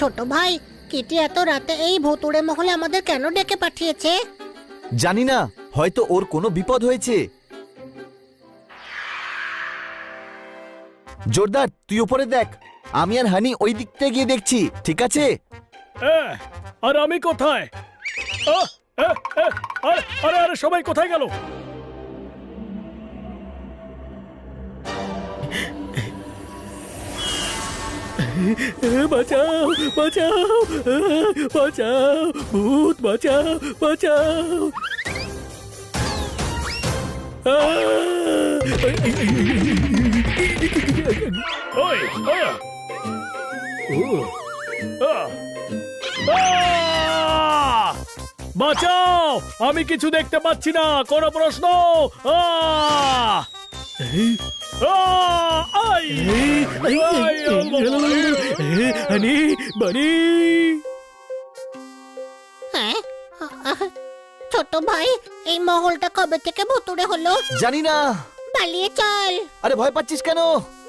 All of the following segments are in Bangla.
ছোট ভাই, কিটি এত রাতে এই ভুতুড়ে মহলে আমাদের কেন ডেকে পাঠিয়েছে? জানি না, হয়তো ওর কোনো বিপদ হয়েছে। জোরদার, তুই উপরে দেখ, আমি আর হানি ওই দিকতে গিয়ে দেখছি, ঠিক আছে? আর আমি কোথায়? আরে আরে সবাই কোথায় গেল? বাঁচাও বাঁচাও বাঁচাও, ভূত বাঁচাও বাঁচাও। ওই বাঁচাও, আমি কিছু দেখতে পাচ্ছি না, কোনো প্রশ্ন? হ্যাঁ, ছোট ভাই, এই মহলটা কবে থেকে ভুতুড়ে হলো? জানি না। পালিয়ে চল। আরে ভয় পাচ্ছিস কেন?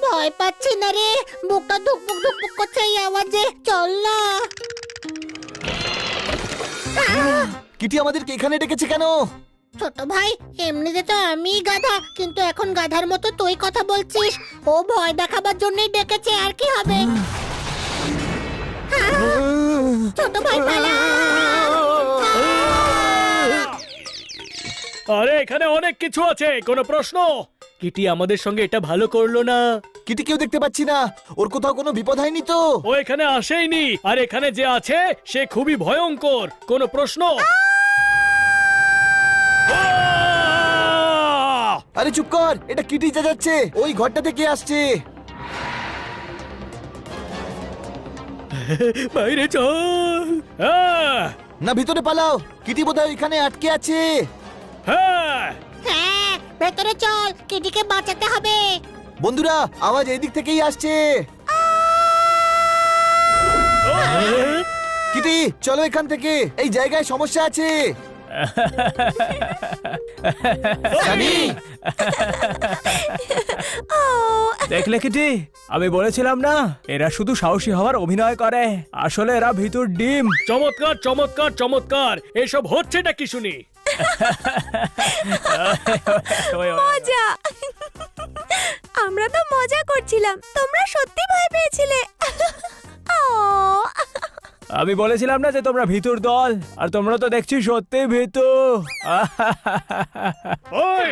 ভয় পাচ্ছি না রে, বুকটা ধুকপুক ধুকপুক করছে এই আওয়াজে। চল না। কিটি আমাদেরকে এখানে ডেকেছে কেন? ছোট ভাই, এমনিতে তো আমি গাধা, কিন্তু এখন গাধার মতো তুই কথা বলছিস। ও ভয় দেখাবার জন্যই ডেকেছে, আর কি হবে? ছোট ভাই পালা। আরে এখানে অনেক কিছু আছে, কোনো প্রশ্ন? কিটি আমাদের সঙ্গে এটা ভালো করলো না। কিটি কেউ দেখতে পাচ্ছি না, ওর কোথাও কোনো বিপদ হয়নি তো? ও এখানে আসেইনি, আর এখানে যে আছে সে খুবই ভয়ঙ্কর, কোনো প্রশ্ন? আরে চুপ কর, এটা কিটি যা যাচ্ছে, ওই ঘরটা থেকে আসছে। বাইরে চল। না, ভিতরে পালাও, কিটি বোধহয় এখানে আটকে আছে। হ্যাঁ হ্যাঁ, ভেতরে চল, কিটিকে বাঁচাতে হবে। বন্ধুরা, আওয়াজ এই দিক থেকেই আসছে। কিটি, চলো এখান থেকে, এই জায়গায় সমস্যা আছে। সানি, দেখলে কিটি, আমি বলেছিলাম না এরা শুধু সাহসী হওয়ার অভিনয় করে, আসলে এরা ভিতর ডিম। চমৎকার চমৎকার চমৎকার, এসব হচ্ছেটা কি শুনি? মজা। আমরা তো মজা করছিলাম, তোমরা সত্যি ভয় পেয়েছিলে। আমি বলেছিলাম না যে তোমরা ভিতর দল, আর তোমরা তো দেখছি সত্যি ভিতু। ওই,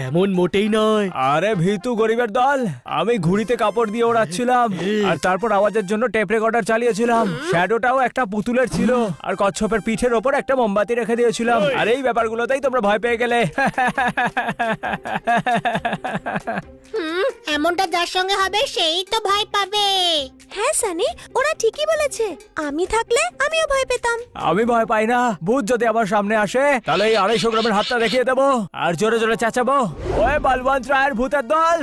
এমন মোটেই নয়। আরে ভিতু গরিবের দল, আমি ঘুড়িতে কাপড় দিয়ে ওড়াচ্ছিলাম, আর তারপর আওয়াজের জন্য টেপ রেকর্ডার চালিয়েছিলাম। শ্যাডোটাও একটা পুতুলের ছিল, আর কচ্ছপের পিঠের ওপর একটা মোমবাতি রেখে দিয়েছিলাম। আর এই ব্যাপারগুলোতেই তোমরা ভয় পেয়ে গেলে। এমনটা যার সঙ্গে হবে সেই তো ভয় পাবে। হ্যাঁ সানি, ওরা ঠিকই বলেছে, আমি থাকলে আমিও ভয় পেতাম। আমি ভয় পাই না, ভূত যদি আমার সামনে আসে তাহলে এই 250 গ্রামের হাতটা দেখিয়ে দেবো, আর জোরে জোরে চেঁচাবো, ওই বলবন্ত রায়ের ভূতের দল।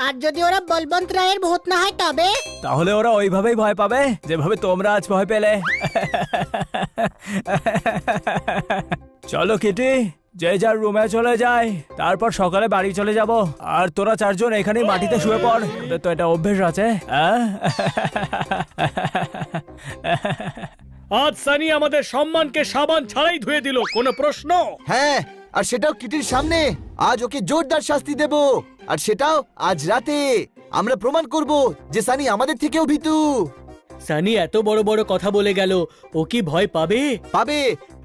আর যদি ওরা বলবন্ত রায়ের ভূত না হয় তবে? তাহলে ওরা ওইভাবেই ভয় পাবে যেভাবে তোমরা আজ ভয় পেলে। চলো কিটি, যে যার রুমে চলে যায়, তারপর সকালে বাড়ি চলে যাব। আর তোরা 4 জন এখানেই মাটিতে শুয়ে পড়, তোদের তো এটা অভ্যেস আছে। আজ সানি আমাদের সম্মানকে সাবান ছাড়াই ধুয়ে দিল, কোনো প্রশ্ন? হ্যাঁ, আর সেটাও কিটির সামনে। আজ ওকে জোরদার শাস্তি দেব, আর সেটাও আজ রাতে। আমরা প্রমাণ করব যে সানি আমাদের থেকেও ভীতু। সানি এত বড় বড় কথা বলে গেল, ও কি ভয় পাবে? পাবে।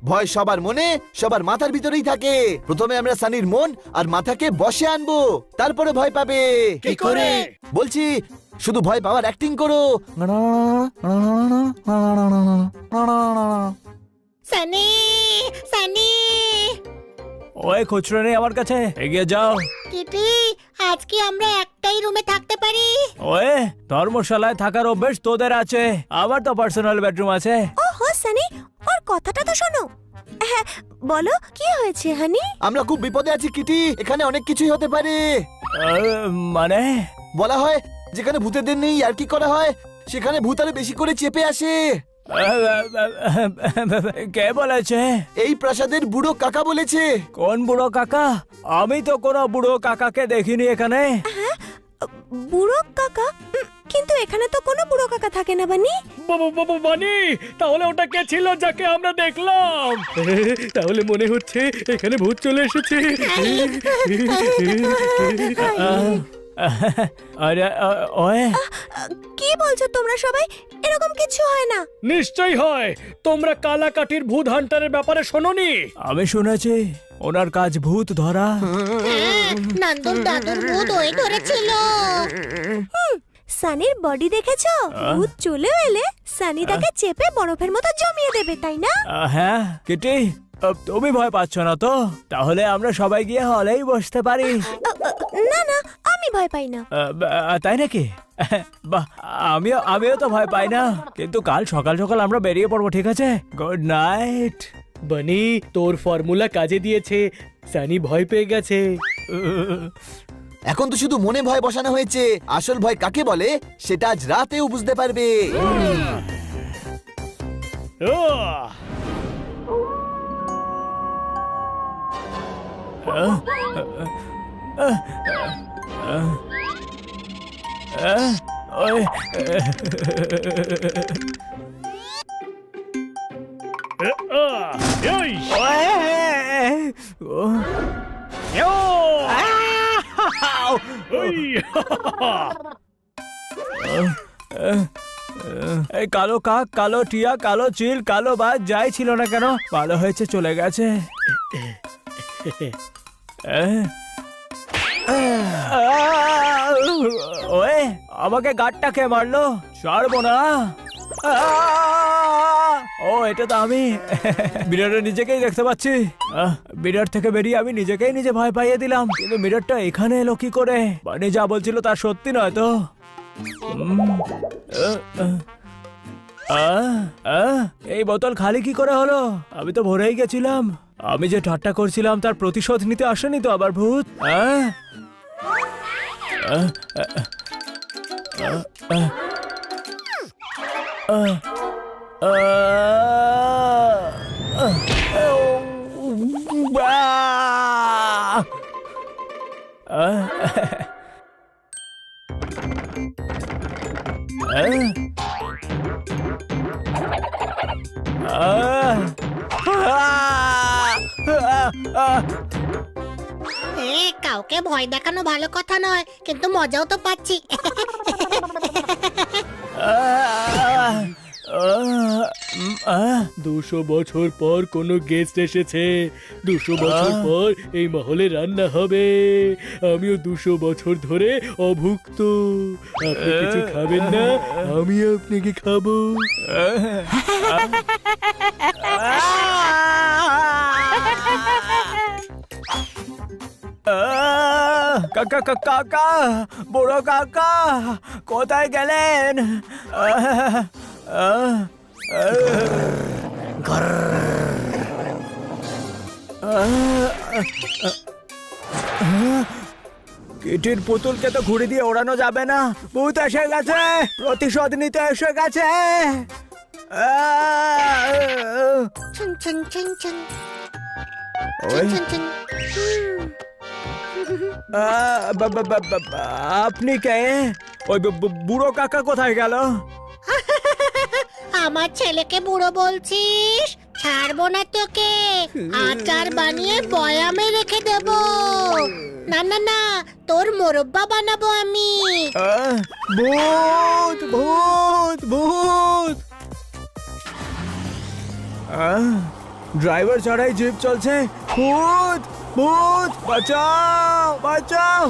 ভয় সবার মনে, সবার মাথার ভিতরেই থাকে। প্রথমে আমরা সানির মন আর মাথাকে বশে আনবো, তারপরে ভয় পাবে। কি করে? বলছি, শুধু ভয় পাওয়ার অ্যাক্টিং করো। সানি, সানি। ওই খুচরো নেই আমার কাছে, এগিয়ে যাও। কিটি, আজ কি আমরা একটাই রুমে থাকতে পারি? ওই ধর্মশালায় থাকার অভ্যেস তোদের আছে, আমার তো পার্সোনাল বেডরুম আছে। ওহো সানি, ওর কথাটা তো শোনো। হ্যাঁ, বলো কি হয়েছে হানি? আমরা খুব বিপদে আছি কিটি, এখানে অনেক কিছুই হতে পারে। মানে বলা হয় যেখানে ভূতেদের নেই আর কি করা হয়, সেখানে ভূত আরো বেশি করে চেপে আসে। কে বলেছে? এই প্রাসাদের বুড়ো কাকা বলেছে। কোন বুড়ো কাকা? আমি তো কোনো বুড়ো কাকাকে দেখিনি এখানে। বুড়ো কাকা? কিন্তু এখানে তো কোনো বুড়ো কাকা থাকে না বানি। বানি, তাহলে ওটা কে ছিল যাকে আমরা দেখলাম? তাহলে মনে হচ্ছে এখানে ভূত চলে এসেছে। আরে ওয়ে কি বলছো তোমরা সবাই? এরকম কিছু হয় না। নিশ্চয়ই হয়। তোমরা কালাকাঠির ভূত হান্টারের ব্যাপারে শোনোনি? আমি শুনেছি ওনার কাজ ভূত ধরা। নন্দুর দাদুর ভূত ওই ধরেছিল। সানির বডি দেখেছো? ভূত চলেও এলে সানি তাকে চেপে বরফের মতো জমিয়ে দেবে, তাই না? হ্যাঁ কিটি, তুমি ভয় পাচ্ছ না তো? তাহলে আমরা সবাই গিয়ে হলেই বসতে পারি। না না, আমি ভয় পাই না। তাই নাকি? বাহ, আমিও তো ভয় পাই না, কিন্তু কাল সকাল সকাল আমরা বেরিয়ে পড়বো, ঠিক আছে? Good night. বানি, তোর ফর্মুলা কাজে দিয়েছে। সানি ভয় পেয়ে গেছে। এখন তো শুধু মনে ভয় বসানো হয়েছে, আসল ভয় কাকে বলে সেটা আজ রাতেও বুঝতে পারবে। এই কালো কাক, কালো টিয়া, কালো চিল, কালো বাজ যাই ছিল না কেন, ভালো হয়েছে চলে গেছে। ওয়ে, আমাকে গাঁটটা কে মারলো? ছাড়বো না। ও, এটা তো আমি। মিররে নিজেকেই দেখতে পাচ্ছি। মিরর থেকে বেরিয়ে আমি নিজেকেই নিজে ভয় পাইয়ে দিলাম, কিন্তু মিররটা এখানে এলো কি করে? বানি যা বলছিল তা সত্যি নয় তো? এই বোতল খালি কি করে হলো? আমি তো ভরেই গেছিলাম। আমি যে ঠাট্টা করছিলাম তার প্রতিশোধ নিতে আসেনি তো আবার ভূত? কাউকে ভয় দেখানো ভালো কথা নয়, কিন্তু মজাও তো পাচ্ছি। 200 বছর পর কোনো গেস্ট এসেছে। 200 বছর পর এই মহলে রান্না হবে। আমিও 200 বছর ধরে অভুক্ত। আপনি কিছু খাবেন না, আমি আপনাকে খাবো। কাকা কাকা, বড় কাকা কোথায় গেলেন? কিটির পুতুলকে তো ঘুড়ি দিয়ে ওড়ানো যাবে না, ভূত এসে গেছে, প্রতিশোধ নিতে এসে গেছে। ছুন ছুন ছুন ছুন ওই, ছুন ছুন। আপনি কে? ওই বুড়ো কাকা কোথায় গেল? আমার ছেলেকে বুড়ো বলছিস? ছাড়বো না তোকে, আচার বানিয়ে বয়ামে রেখে দেব। না না না, তোর মোরব্বা বানাবো আমি। ভূত ভূত ভূত! ড্রাইভার ছাড়াই জিপ চলছে। ভূত ভূত, বাঁচাও বাঁচাও!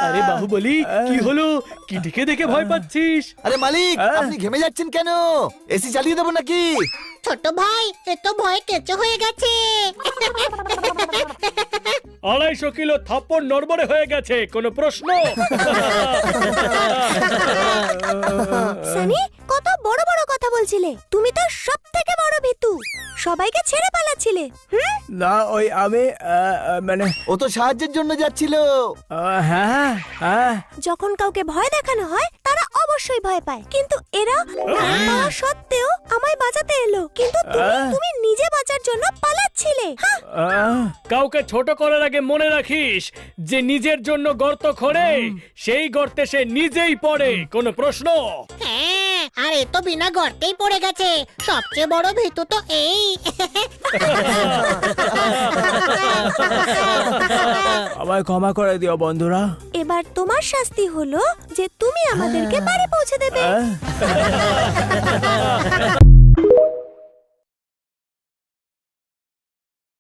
আরে বাহুবলি, কি হলো? কিটিকে দেখে ভয় পাচ্ছিস? আরে মালিক, আপনি ঘেমে যাচ্ছেন কেন? এসি চালিয়ে দেবো নাকি? ছোট ভাই, এ তো ভয় কেঁচো হয়ে গেছে। 250 কিলো থাপ্পড় নড়বড়ে হয়ে গেছে, কোনো প্রশ্ন? সানি, কত বড় বড় কথা বলছিলে। তুমি তো সব থেকে বড় ভীতু, সবাইকে ছেড়ে পালাচ্ছিলে। না, ওই আমি মানে ও তো সাহায্যের জন্য যাচ্ছিল। হ্যাঁ হ্যাঁ। যখন কাউকে ভয় দেখানো হয় তারা অবশ্যই ভয় পায়, কিন্তু এরা ভয় পাওয়া সত্ত্বেও আমায় বাঁচাতে এলো, কিন্তু তুমি নিজে বাঁচার জন্য পালাচ্ছিলে। হ্যাঁ, কাউকে ছোট করার আগে মনে রাখিস যে নিজের জন্য গর্ত খোঁড়ে সেই গর্তে সে নিজেই পড়ে। কোনো প্রশ্ন? হ্যাঁ, আর এ তো বিনা গর্তেই পড়ে গেছে। সবচেয়ে বড় ভীতু তো এই। আমায় ক্ষমা করে দিও বন্ধুরা। এবার তোমার শাস্তি হলো যে তুমি আমাদেরকে বাড়ি পৌঁছে দেবে।